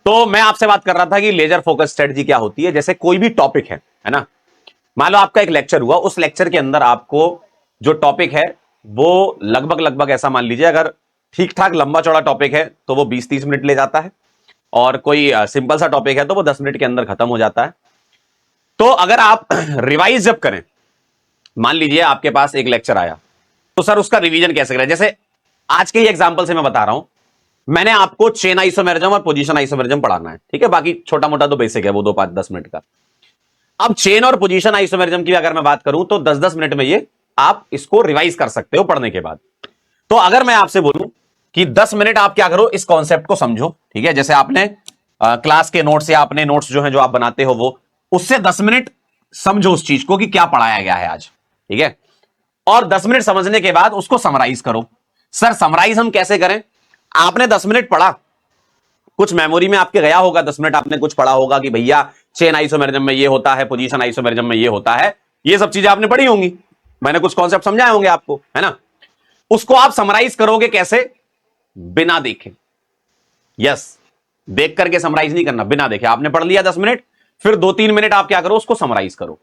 तो मैं आपसे बात कर रहा था कि लेजर फोकस स्ट्रेटजी क्या होती है। जैसे कोई भी टॉपिक है ना, मान लो आपका एक लेक्चर हुआ, उस लेक्चर के अंदर आपको जो टॉपिक है वो लगभग लगभग ऐसा मान लीजिए, अगर ठीक ठाक लंबा चौड़ा टॉपिक है तो वो 20-30 मिनट ले जाता है, और कोई सिंपल सा टॉपिक है तो वो 10 मिनट के अंदर खत्म हो जाता है। तो अगर आप रिवाइज जब करें, मान लीजिए आपके पास एक लेक्चर आया, तो सर उसका रिवीजन कैसे करें। जैसे आज के ही एग्जांपल से मैं बता रहा हूं, मैंने आपको चेन आइसोमेरिज्म और पोजीशन आइसोमेरिज्म पढ़ाना है, ठीक है, बाकी छोटा मोटा तो बेसिक है वो 2-5-10 मिनट का। अब चेन और पोजीशन आइसोमेरिज्म की अगर मैं बात करूं तो 10-10 मिनट में ये आप इसको रिवाइज कर सकते हो पढ़ने के बाद। तो अगर मैं आपसे बोलूं कि 10 मिनट आप क्या करो, इस कॉन्सेप्ट को समझो, ठीक है, जैसे आपने क्लास के नोट्स या अपने नोट्स जो है जो आप बनाते हो वो, उससे 10 मिनट समझो उस चीज को कि क्या पढ़ाया गया है आज, ठीक है, और 10 मिनट समझने के बाद उसको समराइज करो। सर समराइज हम कैसे करें? आपने 10 मिनट पढ़ा, कुछ मेमोरी में आपके गया होगा, 10 मिनट आपने कुछ पढ़ा होगा कि भैया चेन आइसोमेरिज्म में ये होता है, पोजीशन आइसोमेरिज्म में ये होता है, ये सब चीजें आपने पढ़ी होंगी, मैंने कुछ कॉन्सेप्ट समझाए होंगे आपको, है ना। उसको आप समराइज करोगे कैसे? बिना देखे। यस, देख करके समराइज नहीं करना, बिना देखे। आपने पढ़ लिया 10 मिनट, फिर 2-3 मिनट आप क्या करो, उसको समराइज करो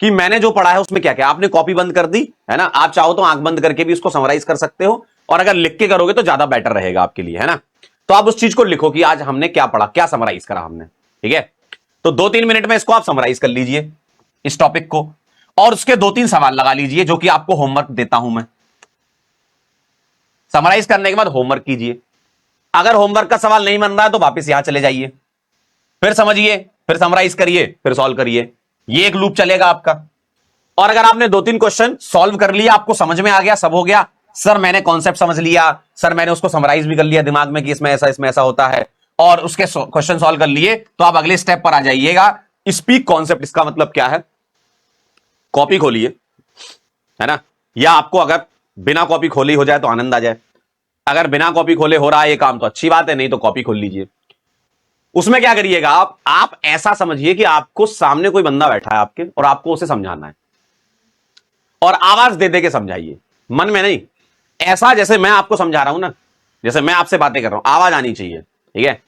कि मैंने जो पढ़ा है उसमें क्या क्या। आपने कॉपी बंद कर दी है ना, आप चाहो तो आंख बंद करके भी उसको समराइज कर सकते हो, और अगर लिख के करोगे तो ज्यादा बेटर रहेगा आपके लिए, है ना। तो आप उस चीज को लिखो कि आज हमने क्या पढ़ा, क्या समराइज करा हमने, ठीक है। तो 2-3 मिनट में इसको आप समराइज कर लीजिए इस टॉपिक को, और उसके 2-3 सवाल लगा लीजिए जो कि आपको होमवर्क देता हूं मैं। समराइज करने के बाद होमवर्क कीजिए, अगर होमवर्क का सवाल नहीं बन रहा है तो वापस यहां चले जाइए, फिर समझिए, फिर समराइज करिए, फिर सॉल्व करिए, ये एक लूप चलेगा आपका। और अगर आपने 2-3 क्वेश्चन सॉल्व कर लिया, आपको समझ में आ गया, सब हो गया, सर मैंने कॉन्सेप्ट समझ लिया, सर मैंने उसको समराइज भी कर लिया दिमाग में कि इसमें ऐसा होता है, और उसके क्वेश्चन सॉल्व कर लिए, तो आप अगले स्टेप पर आ जाइएगा, स्पीक कॉन्सेप्ट। इसका मतलब क्या है? कॉपी खोलिए, है ना, या आपको अगर बिना कॉपी खोली हो जाए तो आनंद आ जाए। अगर बिना कॉपी खोले हो रहा है ये काम तो अच्छी बात है, नहीं तो कॉपी खोल लीजिए। उसमें क्या करिएगा आप ऐसा समझिए कि आपको सामने कोई बंदा बैठा है आपके, और आपको उसे समझाना है, और आवाज दे दे के समझाइए, मन में नहीं। ऐसा जैसे मैं आपको समझा रहा हूं ना, जैसे मैं आपसे बातें कर रहा हूं, आवाज आनी चाहिए, ठीक है।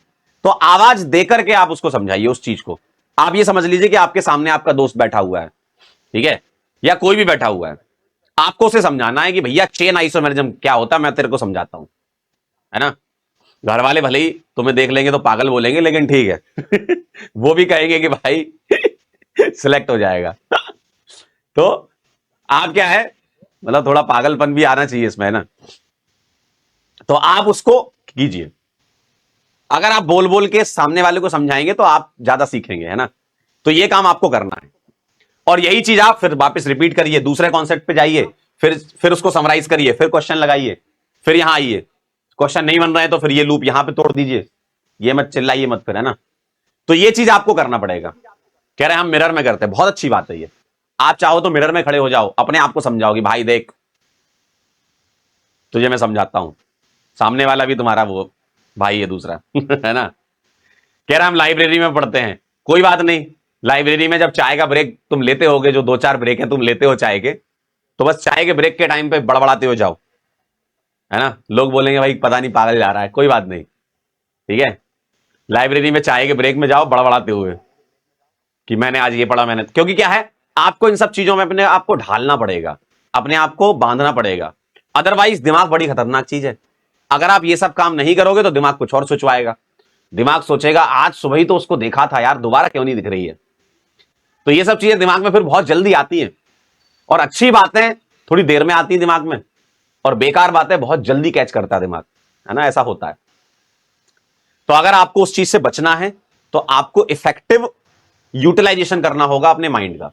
तो आवाज देकर के आप उसको समझाइए उस चीज को। आप ये समझ लीजिए कि आपके सामने आपका दोस्त बैठा हुआ है, ठीक है, या कोई भी बैठा हुआ है, आपको उसे समझाना है कि भैया चेन आइसोमेरिज्म क्या होता है, मैं तेरे को समझाता हूं, है ना। घर वाले भले ही तुम्हें देख लेंगे तो पागल बोलेंगे, लेकिन ठीक है वो भी कहेंगे कि भाई सिलेक्ट हो जाएगा तो आप क्या है, मतलब थोड़ा पागलपन भी आना चाहिए इसमें, है ना। तो आप उसको कीजिए। अगर आप बोल बोल के सामने वाले को समझाएंगे तो आप ज्यादा सीखेंगे, है ना। तो ये काम आपको करना है, और यही चीज आप फिर वापस रिपीट करिए, दूसरे कॉन्सेप्ट पे जाइए, फिर उसको समराइज करिए, फिर क्वेश्चन लगाइए, फिर यहां आइए, क्वेश्चन नहीं बन रहे हैं तो फिर ये लूप यहां पे तोड़ दीजिए, ये मत चिल्लाइए मत फिर, है ना। तो ये चीज आपको करना पड़ेगा। कह रहे हैं हम मिरर में करते हैं, बहुत अच्छी बात है ये। आप चाहो तो मिरर में खड़े हो जाओ, अपने आप को समझाओ कि भाई देख तुझे मैं समझाता हूं, सामने वाला भी तुम्हारा वो भाई है दूसरा है ना। कह रहा हम लाइब्रेरी में पढ़ते हैं, कोई बात नहीं, लाइब्रेरी में जब चाय का ब्रेक तुम लेते होगे, जो 2-4 ब्रेक है तुम लेते हो चाय के, तो बस चाय के ब्रेक के टाइम पे बड़बड़ाते हो जाओ, है ना। लोग बोलेंगे भाई पता नहीं पागल जा रहा है, कोई बात नहीं, ठीक है। लाइब्रेरी में चाय के ब्रेक में जाओ बड़बड़ाते हुए कि मैंने आज ये पढ़ा, मैंने, क्योंकि क्या है, आपको इन सब चीजों में अपने आप को ढालना पड़ेगा, अपने आप को बांधना पड़ेगा। अदरवाइज दिमाग बड़ी खतरनाक चीज है। अगर आप ये सब काम नहीं करोगे तो दिमाग कुछ और सोचवाएगा। दिमाग सोचेगा आज सुबह ही तो उसको देखा था यार, दोबारा क्यों नहीं दिख रही है। तो ये सब चीजें दिमाग में फिर बहुत जल्दी आती हैं, और अच्छी बातें थोड़ी देर में आती हैं दिमाग में, और बेकार बातें बहुत जल्दी कैच करता है दिमाग, है ना, ऐसा होता है। तो अगर आपको उस चीज से बचना है तो आपको इफेक्टिव यूटिलाइजेशन करना होगा अपने माइंड का,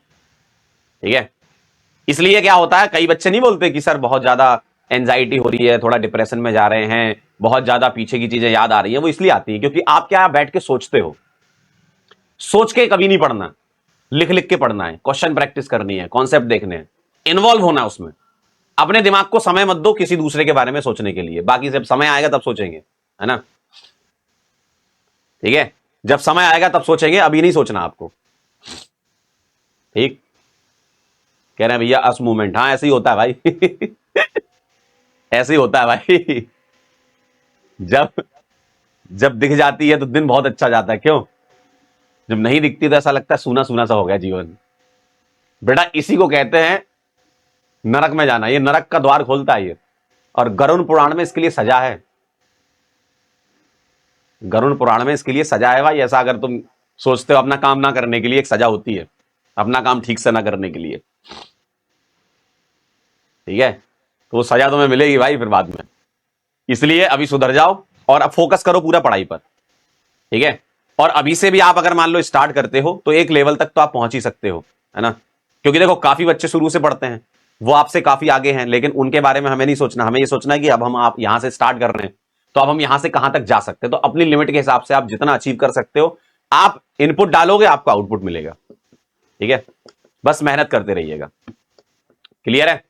ठीक है। इसलिए क्या होता है, कई बच्चे नहीं बोलते कि सर बहुत ज्यादा एंजाइटी हो रही है, थोड़ा डिप्रेशन में जा रहे हैं, बहुत ज्यादा पीछे की चीजें याद आ रही है। वो इसलिए आती है क्योंकि आप क्या बैठ के सोचते हो, सोच के कभी नहीं पढ़ना, लिख लिख के पढ़ना है, क्वेश्चन प्रैक्टिस करनी है, कॉन्सेप्ट देखने हैं, इन्वॉल्व होना उसमें। अपने दिमाग को समय मत दो किसी दूसरे के बारे में सोचने के लिए, बाकी जब समय आएगा तब सोचेंगे, है ना, ठीक है। जब समय आएगा तब सोचेंगे, अभी नहीं सोचना आपको, ठीक। कह रहे हैं भैया अस मूवमेंट, हाँ ऐसे ही होता है भाई ऐसे ही होता है भाई जब जब दिख जाती है तो दिन बहुत अच्छा जाता है। क्यों? जब नहीं दिखती तो ऐसा लगता है सूना सूना सा हो गया जीवन। बेटा इसी को कहते हैं नरक में जाना। ये नरक का द्वार खोलता है ये। और गरुड़ पुराण में इसके लिए सजा है। गरुड़ पुराण में इसके लिए सजा है भाई। ऐसा अगर तुम सोचते हो अपना काम ना करने के लिए, एक सजा होती है अपना काम ठीक से ना करने के लिए। ठीक है, तो वो सजा तुम्हें मिलेगी भाई फिर बाद में। इसलिए अभी सुधर जाओ और अब फोकस करो पूरा पढ़ाई पर। ठीक है, और अभी से भी आप अगर मान लो स्टार्ट करते हो तो एक लेवल तक तो आप पहुंच ही सकते हो, है ना। क्योंकि देखो काफी बच्चे शुरू से पढ़ते हैं, वो आपसे काफी आगे हैं, लेकिन उनके बारे में हमें नहीं सोचना। हमें ये सोचना है कि अब हम आप यहां से स्टार्ट कर रहे हैं तो अब हम यहां से कहां तक जा सकते हैं। तो अपनी लिमिट के हिसाब से आप जितना अचीव कर सकते हो, आप इनपुट डालोगे आपको आउटपुट मिलेगा। ठीक है, बस मेहनत करते रहिएगा। क्लियर है?